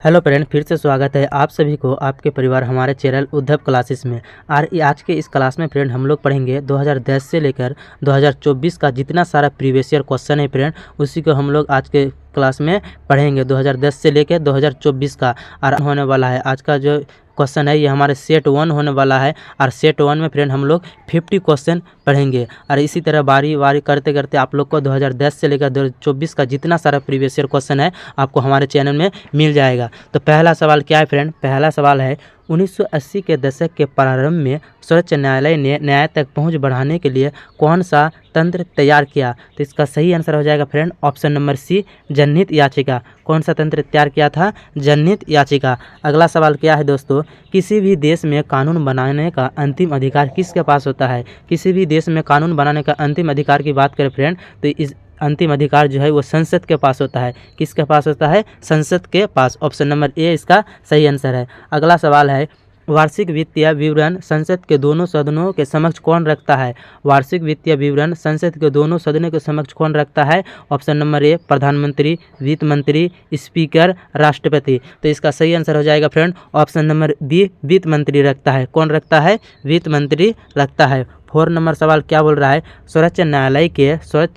Hello friend, फिर से स्वागत है आप सभी को आपके परिवार हमारे चैनल उद्धव क्लासेस में। आज के इस क्लास में फ्रेंड हम लोग पढ़ेंगे 2010 से लेकर 2024 का जितना सारा प्रीवियस ईयर क्वेश्चन है फ्रेंड, उसी को हम लोग आज के क्लास में पढ़ेंगे। 2010 से लेकर 2024 का और होने वाला है। आज का जो क्वेश्चन है ये हमारे सेट 1 होने वाला है और सेट 1 में फ्रेंड हम लोग 50 क्वेश्चन पढ़ेंगे और इसी तरह बारी बारी करते करते आप लोग को 2010 से लेकर 2024 का जितना सारा प्रीवियस ईयर क्वेश्चन है आपको हमारे चैनल में मिल जाएगा। तो पहला सवाल क्या है फ्रेंड? पहला सवाल है 1980 के दशक के प्रारंभ में सर्वोच्च न्यायालय ने न्याय तक पहुंच बढ़ाने के लिए कौन सा तंत्र तैयार किया? तो इसका सही आंसर हो जाएगा फ्रेंड ऑप्शन नंबर सी, जनहित याचिका। कौन सा तंत्र तैयार किया था? जनहित याचिका। अगला सवाल क्या है दोस्तों? किसी भी देश में कानून बनाने का अंतिम अधिकार किसके पास होता है? किसी भी देश में कानून बनाने का अंतिम अधिकार की बात करें फ्रेंड तो इस अंतिम अधिकार जो है वो संसद के पास होता है। किसके पास होता है? संसद के पास। ऑप्शन नंबर ए इसका सही आंसर है। अगला सवाल है वार्षिक वित्तीय विवरण संसद के दोनों सदनों के समक्ष कौन रखता है? वार्षिक वित्तीय विवरण संसद के दोनों सदनों के समक्ष कौन रखता है? ऑप्शन नंबर ए प्रधानमंत्री, वित्त मंत्री, स्पीकर, राष्ट्रपति। तो इसका सही आंसर हो जाएगा फ्रेंड ऑप्शन नंबर बी, वित्त मंत्री रखता है। कौन रखता है? वित्त मंत्री रखता है। 4 नंबर सवाल क्या बोल रहा है? सर्वोच्च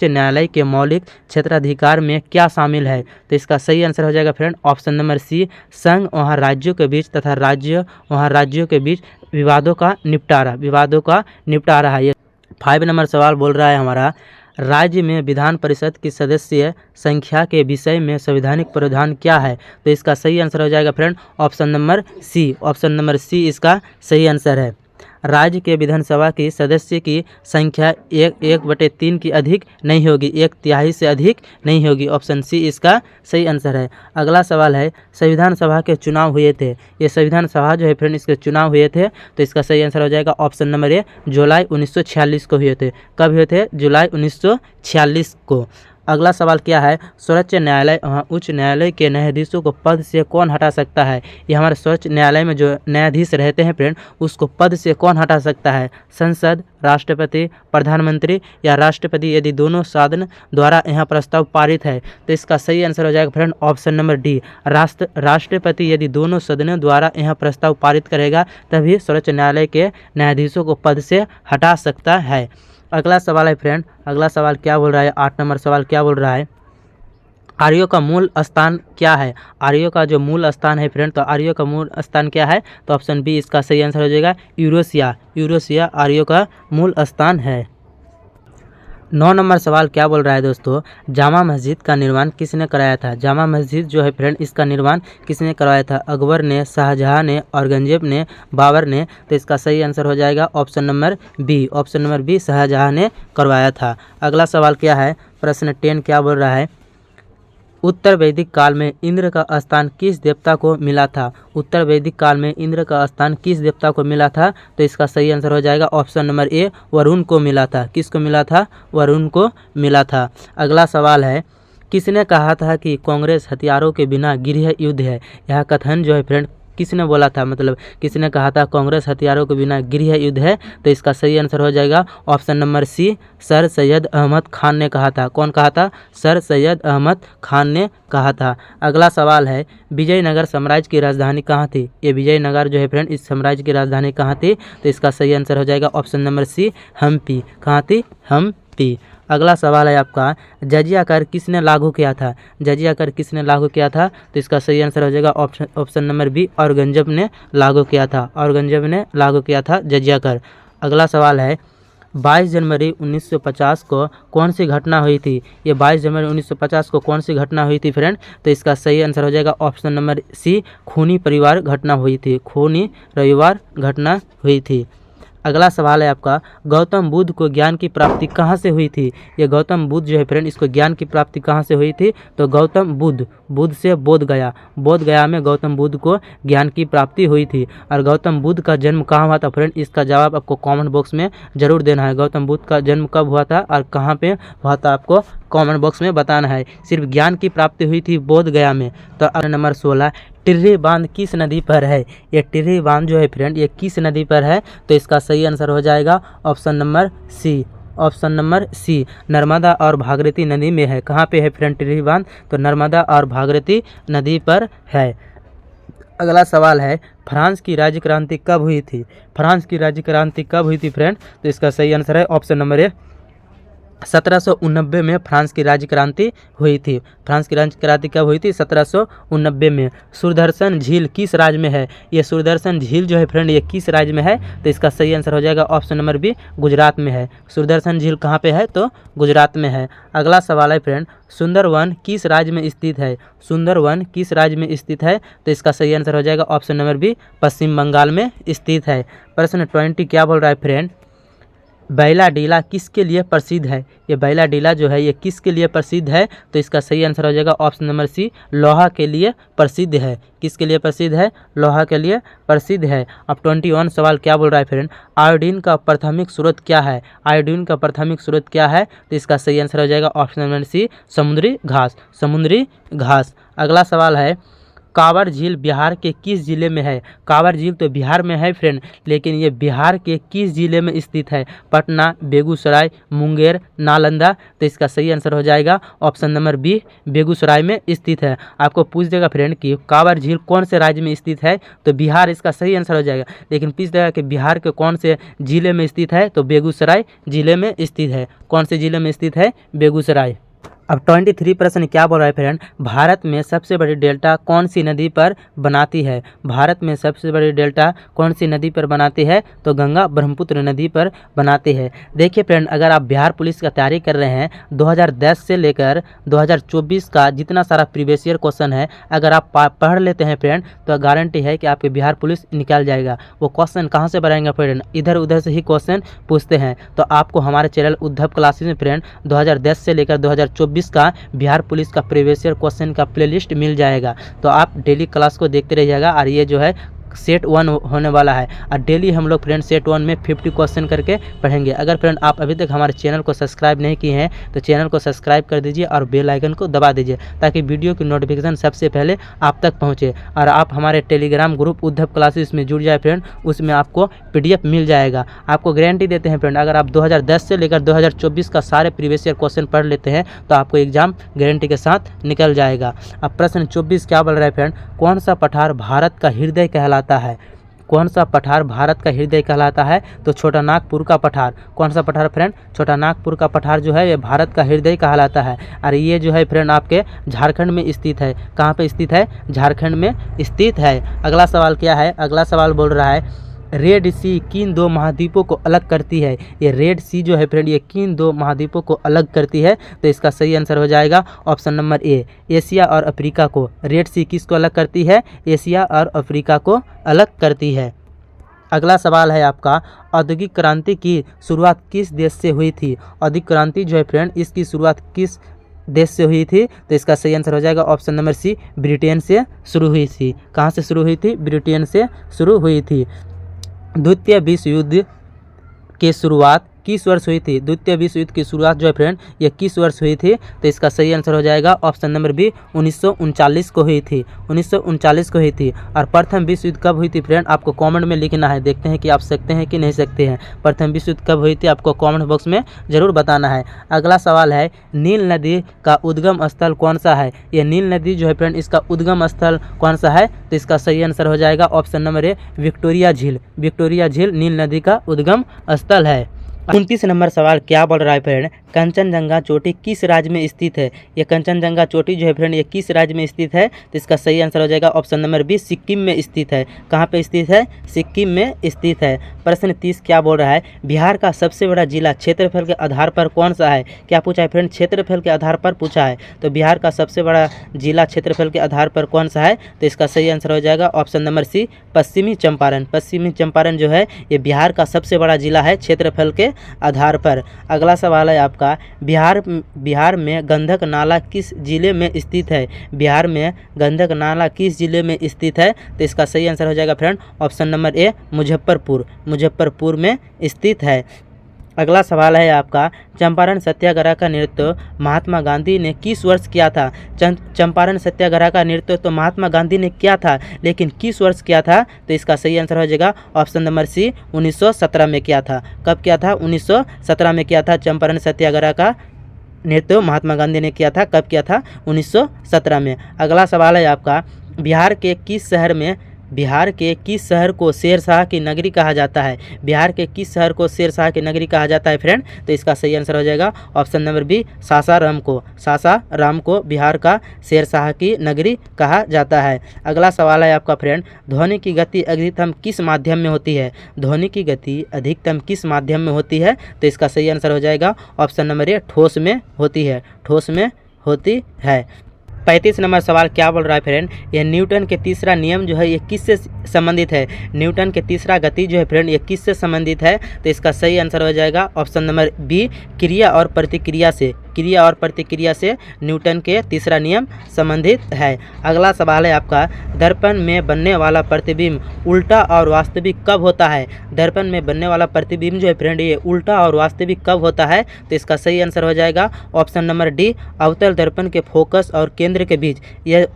न्यायालय के मौलिक क्षेत्राधिकार में क्या शामिल है? तो इसका सही आंसर हो जाएगा फ्रेंड ऑप्शन नंबर सी, संघ वहाँ राज्यों के बीच तथा राज्य वहाँ राज्यों के बीच विवादों का निपटारा है। ये 5 नंबर सवाल बोल रहा है हमारा राज्य में विधान परिषद की सदस्य संख्या के विषय में संवैधानिक प्रावधान क्या है? तो इसका सही आंसर हो जाएगा friend option number C. Option number C इसका सही आंसर है। राज्य के विधानसभा की सदस्य की संख्या 1/3 की अधिक नहीं होगी, 1/3 से अधिक नहीं होगी। ऑप्शन सी इसका सही आंसर है। अगला सवाल है संविधान सभा के चुनाव हुए थे। ये संविधान सभा जो है फ्रेंड इसके चुनाव हुए थे तो इसका सही आंसर हो जाएगा ऑप्शन नंबर ए, जुलाई 1946 को हुए थे। कब हुए थे? जुलाई 1946 को। अगला सवाल क्या है? सर्वोच्च न्यायालय उच्च न्यायालय के न्यायाधीशों को पद से कौन हटा सकता है? ये हमारे सर्वोच्च न्यायालय में जो न्यायाधीश रहते हैं फ्रेंड उसको पद से कौन हटा सकता है? संसद, राष्ट्रपति, प्रधानमंत्री या राष्ट्रपति यदि दोनों सदन द्वारा यहाँ प्रस्ताव पारित है। तो इसका सही आंसर हो जाएगा फ्रेंड ऑप्शन नंबर डी, राष्ट्रपति यदि दोनों सदनों द्वारा यहाँ प्रस्ताव पारित करेगा तभी सर्वोच्च न्यायालय के न्यायाधीशों को पद से हटा सकता है। अगला सवाल है फ्रेंड, अगला सवाल क्या बोल रहा है? 8 नंबर सवाल क्या बोल रहा है? आर्यों का मूल स्थान क्या है? आर्यों का जो मूल स्थान है फ्रेंड तो आर्यों का मूल स्थान क्या है? तो ऑप्शन बी इसका सही आंसर हो जाएगा यूरेशिया आर्यों का मूल स्थान है। 9 नंबर सवाल क्या बोल रहा है दोस्तों? जामा मस्जिद का निर्माण किसने कराया था? जामा मस्जिद जो है फ्रेंड इसका निर्माण किसने करवाया था? अकबर ने, शाहजहां ने, औरंगजेब ने, बाबर ने। तो इसका सही आंसर हो जाएगा ऑप्शन नंबर बी, शाहजहां ने करवाया था। अगला सवाल क्या है? प्रश्न 10 क्या बोल रहा है? उत्तर वैदिक काल में इंद्र का स्थान किस देवता को मिला था? उत्तर वैदिक काल में इंद्र का स्थान किस देवता को मिला था? तो इसका सही आंसर हो जाएगा ऑप्शन नंबर ए, वरुण को मिला था। किसको मिला था? वरुण को मिला था। अगला सवाल है किसने कहा था कि कांग्रेस हथियारों के बिना गृह युद्ध है? यह कथन जो है फ्रेंड किसने बोला था? मतलब किसने कहा था कांग्रेस हथियारों के बिना गृह युद्ध है? तो इसका सही आंसर हो जाएगा option number C, sir Syed Ahmad Khan ने कहा था। कौन कहा था? सर सैयद अहमद खान ने कहा था। अगला सवाल है विजयनगर साम्राज्य की राजधानी कहाँ थी? ये विजयनगर जो है फ्रेंड इस साम्राज्य की राजधानी कहाँ थी? तो इसका सही आंसर हो जाएगा ऑप्शन नंबर सी, हम्पी। कहाँ थी? हम्पी। अगला सवाल है आपका जजिया कर किसने लागू किया था? जजिया कर किसने लागू किया था? तो इसका सही आंसर हो जाएगा ऑप्शन नंबर बी, औरंगजेब ने लागू किया था। औरंगजेब ने लागू किया था जजिया कर। अगला सवाल है 22 जनवरी 1950 को कौन सी घटना हुई थी? ये 22 जनवरी 1950 को कौन सी घटना हुई थी फ्रेंड? तो इसका सही आंसर हो जाएगा ऑप्शन नंबर सी, खूनी परिवार घटना हुई थी। खूनी रविवार घटना हुई थी। अगला सवाल है आपका गौतम बुद्ध को ज्ञान की प्राप्ति कहाँ से हुई थी? ये गौतम बुद्ध जो है फ्रेंड इसको ज्ञान की प्राप्ति कहाँ से हुई थी? तो गौतम बुद्ध से बोध गया में गौतम बुद्ध को ज्ञान की प्राप्ति हुई थी। और गौतम बुद्ध का जन्म कहाँ हुआ था फ्रेंड? इसका जवाब आपको कमेंट बॉक्स में जरूर देना है। गौतम बुद्ध का जन्म कब हुआ था और कहाँ पे हुआ था आपको कमेंट बॉक्स में बताना है। सिर्फ ज्ञान की प्राप्ति हुई थी बोध गया में। तो नंबर 16 टिर्री बांध किस नदी पर है? ये टिर्री बांध जो है फ्रेंड ये किस नदी पर है? तो इसका सही आंसर हो जाएगा ऑप्शन नंबर सी, नर्मदा और भागीरथी नदी में है। कहाँ पे है फ्रेंड टिर्री बांध? तो नर्मदा और भागीरथी नदी पर है। अगला सवाल है, फ्रांस की राज्य क्रांति कब हुई थी? फ्रांस की राज्य क्रांति कब हुई थी फ्रेंड? तो इसका सही आंसर है ऑप्शन नंबर ए, 1789 में फ्रांस की राज्य क्रांति हुई थी। फ्रांस की राज्य क्रांति कब हुई थी? 1789 में। सुदर्शन झील किस राज्य में है? ये सुदर्शन झील जो है फ्रेंड ये किस राज्य में है? तो इसका सही आंसर हो जाएगा ऑप्शन नंबर बी, गुजरात में है। सुदर्शन झील कहाँ पे है? तो गुजरात में है। अगला सवाल है फ्रेंड, सुंदरवन किस राज्य में स्थित है? सुंदरवन किस राज्य में स्थित है? तो इसका सही आंसर हो जाएगा ऑप्शन नंबर बी, पश्चिम बंगाल में स्थित है। प्रश्न 20 क्या बोल रहा है फ्रेंड? बैलाडीला किसके लिए प्रसिद्ध है? ये बैलाडीला जो है ये किसके लिए प्रसिद्ध है? तो इसका सही आंसर हो जाएगा ऑप्शन नंबर सी, लोहा के लिए प्रसिद्ध है। किसके लिए प्रसिद्ध है? लोहा के लिए प्रसिद्ध है। अब 21 सवाल क्या बोल रहा है फ्रेंड? आयोडीन का प्राथमिक स्रोत क्या है? आयोडीन का प्राथमिक स्रोत क्या है? तो इसका सही आंसर हो जाएगा ऑप्शन नंबर सी, समुद्री घास। समुद्री घास। अगला सवाल है, कांवर झील बिहार के किस जिले में है? कांवर झील तो बिहार में है फ्रेंड, लेकिन ये बिहार के किस जिले में स्थित है? पटना, बेगूसराय, मुंगेर, नालंदा। तो इसका सही आंसर हो जाएगा ऑप्शन नंबर बी, बेगूसराय में स्थित है। आपको पूछ देगा फ्रेंड कि कांवर झील कौन से राज्य में स्थित है? तो बिहार इसका सही आंसर हो जाएगा, लेकिन पूछ देगा कि बिहार के कौन से जिले में स्थित है? तो बेगूसराय जिले में स्थित है। कौन से जिले में स्थित है? बेगूसराय। अब 23 प्रश्न क्या बोल रहा है फ्रेंड? भारत में सबसे बड़ी डेल्टा कौन सी नदी पर बनाती है? भारत में सबसे बड़ी डेल्टा कौन सी नदी पर बनाती है? तो गंगा ब्रह्मपुत्र नदी पर बनाती है। देखिए फ्रेंड, अगर आप बिहार पुलिस का तैयारी कर रहे हैं 2010 से लेकर 2024 का जितना सारा प्रीवियस ईयर क्वेश्चन है, अगर आप पढ़ लेते हैं फ्रेंड तो गारंटी है कि आपके बिहार पुलिस निकाल जाएगा। वो क्वेश्चन कहाँ से बनाएंगे फ्रेंड? इधर उधर से ही क्वेश्चन पूछते हैं। तो आपको हमारे चैनल उद्धव क्लासेस में फ्रेंड 2010 से लेकर 2024 का बिहार पुलिस का प्रीवियस ईयर क्वेश्चन का प्लेलिस्ट मिल जाएगा। तो आप डेली क्लास को देखते रहिएगा। और ये जो है सेट 1 होने वाला है और डेली हम लोग फ्रेंड सेट 1 में 50 क्वेश्चन करके पढ़ेंगे। अगर फ्रेंड आप अभी तक हमारे चैनल को सब्सक्राइब नहीं किए हैं तो चैनल को सब्सक्राइब कर दीजिए और बेल आइकन को दबा दीजिए, ताकि वीडियो की नोटिफिकेशन सबसे पहले आप तक पहुंचे। और आप हमारे टेलीग्राम ग्रुप उद्धव क्लासेस में जुड़ जाए फ्रेंड, उसमें आपको PDF मिल जाएगा। आपको गारंटी देते हैं फ्रेंड, अगर आप 2010 से लेकर 2024 का सारे प्रीवियस ईयर क्वेश्चन पढ़ लेते हैं तो आपको एग्जाम गारंटी के साथ निकल जाएगा। अब प्रश्न 24 क्या बोल रहा है फ्रेंड? कौन सा पठार भारत का हृदय कहलाता है? कौन सा पठार भारत का हृदय कहलाता है? तो छोटा नागपुर का पठार। कौन सा पठार फ्रेंड? छोटा नागपुर का पठार जो है ये भारत का हृदय कहलाता है। और ये जो है फ्रेंड आपके झारखंड में स्थित है। कहाँ पे स्थित है? झारखंड में स्थित है। अगला सवाल क्या है? अगला सवाल बोल रहा है, रेड सी किन 2 महाद्वीपों को अलग करती है? ये रेड सी जो है फ्रेंड ये किन 2 महाद्वीपों को अलग करती है? तो इसका सही आंसर हो जाएगा ऑप्शन नंबर ए, एशिया और अफ्रीका को। रेड सी किसको अलग करती है? एशिया और अफ्रीका को अलग करती है। अगला सवाल है आपका, औद्योगिक क्रांति की शुरुआत किस देश से हुई थी? औद्योगिक क्रांति जो है फ्रेंड इसकी शुरुआत किस देश से हुई थी? तो इसका सही आंसर हो जाएगा ऑप्शन नंबर सी, ब्रिटेन से शुरू हुई थी। कहाँ से शुरू हुई थी? ब्रिटेन से शुरू हुई थी। द्वितीय विश्व युद्ध की शुरुआत किस वर्ष हुई थी? द्वितीय विश्व युद्ध की शुरुआत जो है फ्रेंड ये किस वर्ष हुई थी? तो इसका सही आंसर हो जाएगा ऑप्शन नंबर बी, 1939 को हुई थी। 1939 को हुई थी। और प्रथम विश्व युद्ध कब हुई थी फ्रेंड? आपको कमेंट में लिखना है। देखते हैं कि आप सकते हैं कि नहीं सकते हैं। प्रथम विश्व युद्ध कब हुई थी आपको कमेंट बॉक्स में जरूर बताना है। अगला सवाल है, नील नदी का उद्गम स्थल कौन सा है? ये नील नदी जो है फ्रेंड इसका उद्गम स्थल कौन सा है? तो इसका सही आंसर हो जाएगा ऑप्शन नंबर ए, विक्टोरिया झील। विक्टोरिया झील नील नदी का उद्गम स्थल है। 29 नंबर सवाल क्या बोल रहा है फ्रेंड? कंचनजंगा चोटी किस राज्य में स्थित है? ये कंचनजंगा चोटी जो है फ्रेंड ये किस राज्य में स्थित है? तो इसका सही आंसर हो जाएगा ऑप्शन नंबर बी, सिक्किम में स्थित है। कहाँ पे स्थित है? सिक्किम में स्थित है। प्रश्न 30 क्या बोल रहा है? बिहार का सबसे बड़ा जिला क्षेत्रफल के आधार पर कौन सा है? क्या पूछा है फ्रेंड? क्षेत्रफल के आधार पर पूछा है। तो बिहार का सबसे बड़ा जिला क्षेत्रफल के आधार पर कौन सा है? तो इसका सही आंसर हो जाएगा ऑप्शन नंबर सी, पश्चिमी चंपारण। पश्चिमी चंपारण जो है ये बिहार का सबसे बड़ा जिला है क्षेत्रफल के आधार पर। अगला सवाल है आपका, बिहार में गंडक नाला किस जिले में स्थित है? बिहार में गंडक नाला किस जिले में स्थित है? तो इसका सही आंसर हो जाएगा friend option number A, Muzaffarpur. Muzaffarpur में स्थित है। अगला सवाल है आपका, चंपारण सत्याग्रह का नेतृत्व महात्मा गांधी ने किस वर्ष किया था? चंपारण सत्याग्रह का नेतृत्व तो महात्मा गांधी ने किया था, लेकिन किस वर्ष किया था? तो इसका सही आंसर हो जाएगा ऑप्शन नंबर सी, 1917 में किया था। कब किया था? 1917 में किया था। चंपारण सत्याग्रह का नेतृत्व महात्मा गांधी ने किया था। कब किया था? 1917 में। अगला सवाल है आपका, बिहार के किस शहर को शेरशाह की नगरी कहा जाता है? बिहार के किस शहर को शेरशाह की नगरी कहा जाता है फ्रेंड? तो इसका सही आंसर हो जाएगा ऑप्शन नंबर बी, सासाराम को बिहार का शेरशाह की नगरी कहा जाता है। अगला सवाल है आपका फ्रेंड, ध्वनि की गति अधिकतम किस माध्यम में होती है? ध्वनि की गति अधिकतम किस माध्यम में होती है? तो इसका सही आंसर हो जाएगा ऑप्शन नंबर ए, ठोस में होती है, ठोस में होती है। 35 नंबर सवाल क्या बोल रहा है फ्रेंड, यह न्यूटन के तीसरा नियम जो है ये किससे संबंधित है? न्यूटन के तीसरा गति जो है फ्रेंड ये किससे संबंधित है? तो इसका सही आंसर हो जाएगा ऑप्शन नंबर बी, क्रिया और प्रतिक्रिया से न्यूटन के तीसरा नियम संबंधित है। अगला सवाल है आपका, दर्पण में बनने वाला प्रतिबिंब उल्टा और वास्तविक कब होता है? दर्पण में बनने वाला प्रतिबिंब जो है फ्रेंड ये उल्टा और वास्तविक कब होता है? तो इसका सही आंसर हो जाएगा ऑप्शन नंबर डी, अवतल दर्पण के फोकस और केंद्र के बीच। ये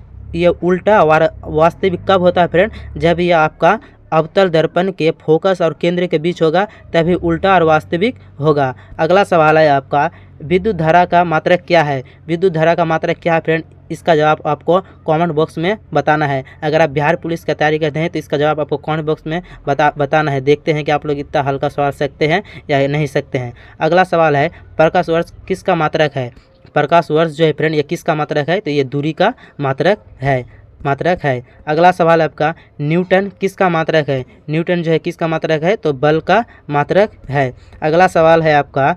उल्टा और वास्तविक कब होता है फ्रेंड? जब यह आपका अवतल दर्पण के फोकस और केंद्र के बीच होगा तभी उल्टा और वास्तविक होगा। अगला सवाल है आपका, विद्युत धारा का मात्रक क्या है? विद्युत धारा का मात्रक क्या है फ्रेंड? इसका जवाब आपको कमेंट बॉक्स में बताना है। अगर आप बिहार पुलिस की तैयारी करते हैं तो इसका जवाब आपको कमेंट बॉक्स में बताना है। देखते हैं कि आप लोग इतना हल्का सवाल सकते हैं या नहीं सकते हैं। अगला सवाल है, प्रकाश वर्ष किसका मात्रक है? प्रकाश वर्ष जो है फ्रेंड ये किसका मात्रक है? तो ये दूरी का मात्रक है। अगला सवाल आपका, न्यूटन किसका मात्रक है? न्यूटन जो है किसका मात्रक है? तो बल का मात्रक है। अगला सवाल है आपका,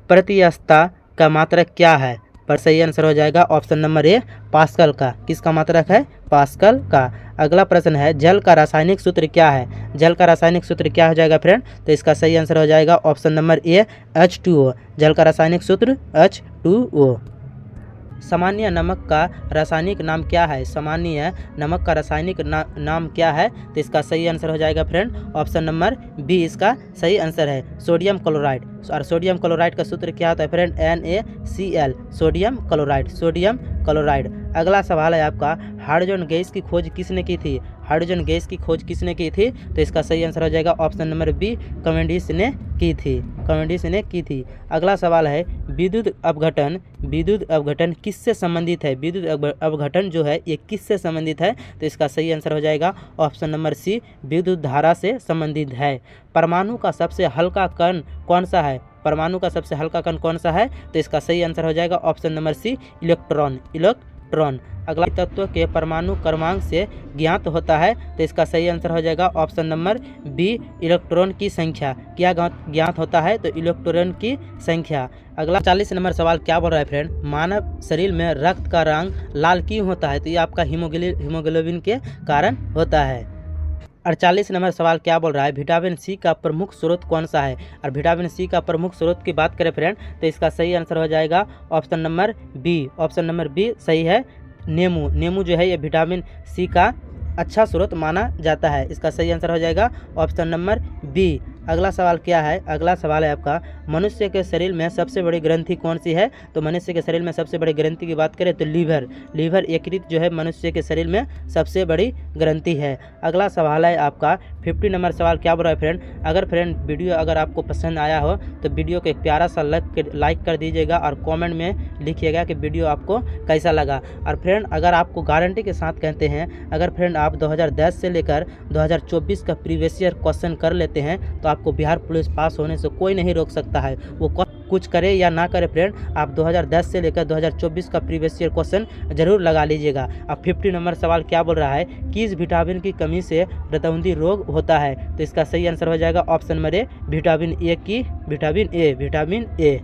प्रतिस्थता का मात्रक क्या है? पर सही आंसर हो जाएगा ऑप्शन नंबर ए, पास्कल का। किसका मात्रक है? पास्कल का। अगला प्रश्न है, जल का रासायनिक सूत्र क्या है? जल का रासायनिक सूत्र क्या हो जाएगा फ्रेंड? तो इसका सही आंसर हो जाएगा ऑप्शन नंबर ए, H2O। जल का रासायनिक सूत्र H2O। सामान्य नमक का रासायनिक नाम क्या है? सामान्य नमक का रासायनिक नाम क्या है? तो इसका सही आंसर हो जाएगा फ्रेंड ऑप्शन नंबर बी, इसका सही आंसर है सोडियम क्लोराइड। और सोडियम क्लोराइड का सूत्र क्या होता है फ्रेंड? NaCl, sodium chloride. अगला सवाल है आपका, हाइड्रोजन गैस की खोज किसने की थी? हाइड्रोजन गैस की खोज किसने की थी? तो इसका सही आंसर हो जाएगा ऑप्शन नंबर बी, कैवेंडिश ने की थी। अगला सवाल है, विद्युत अपघटन किससे संबंधित है? विद्युत अपघटन जो है ये किससे संबंधित है? तो इसका सही आंसर हो जाएगा ऑप्शन नंबर सी, विद्युत धारा से संबंधित है। परमाणु का सबसे हल्का कण कौन सा है? परमाणु का सबसे हल्का कण कौन सा है? तो इसका सही आंसर हो जाएगा ऑप्शन नंबर सी, इलेक्ट्रॉन। अगला तत्व के परमाणु क्रमांक से ज्ञात होता है? तो इसका सही आंसर हो जाएगा ऑप्शन नंबर बी, इलेक्ट्रॉन की संख्या। क्या ज्ञात होता है? तो इलेक्ट्रॉन की संख्या। अगला 40 नंबर सवाल क्या बोल रहा है फ्रेंड, मानव शरीर में रक्त का रंग लाल क्यों होता है? तो ये आपका हीमोग्लोबिन के कारण होता है। 48 नंबर सवाल क्या बोल रहा है, विटामिन सी का प्रमुख स्रोत कौन सा है? और विटामिन सी का प्रमुख स्रोत की बात करें फ्रेंड तो इसका सही आंसर हो जाएगा ऑप्शन नंबर बी सही है, नींबू जो है ये विटामिन सी का अच्छा स्रोत माना जाता है। इसका सही आंसर हो जाएगा ऑप्शन नंबर बी। अगला सवाल क्या है? अगला सवाल है आपका, मनुष्य के शरीर में सबसे बड़ी ग्रंथि कौन सी है? तो मनुष्य के शरीर में सबसे बड़ी ग्रंथि की बात करें तो लीवर यकृत जो है मनुष्य के शरीर में सबसे बड़ी ग्रंथि है। अगला सवाल है आपका 50 नंबर सवाल क्या बोल रहा है फ्रेंड, अगर वीडियो अगर आपको पसंद आया हो तो वीडियो को एक प्यारा सा लाइक कर दीजिएगा और कॉमेंट में लिखिएगा कि वीडियो आपको कैसा लगा। और फ्रेंड अगर आपको गारंटी के साथ कहते हैं, अगर फ्रेंड आप 2010 से लेकर 2024 का प्रीवियस ईयर क्वेश्चन कर लेते हैं तो आपको बिहार पुलिस पास होने से कोई नहीं रोक सकता है। वो कुछ करे या ना करे फ्रेंड, आप 2010 से लेकर 2024 का प्रीवियस ईयर क्वेश्चन जरूर लगा लीजिएगा। अब 50 नंबर सवाल क्या बोल रहा है, किस विटामिन की कमी से रतौंधी रोग होता है? तो इसका सही आंसर हो जाएगा option number A, vitamin A.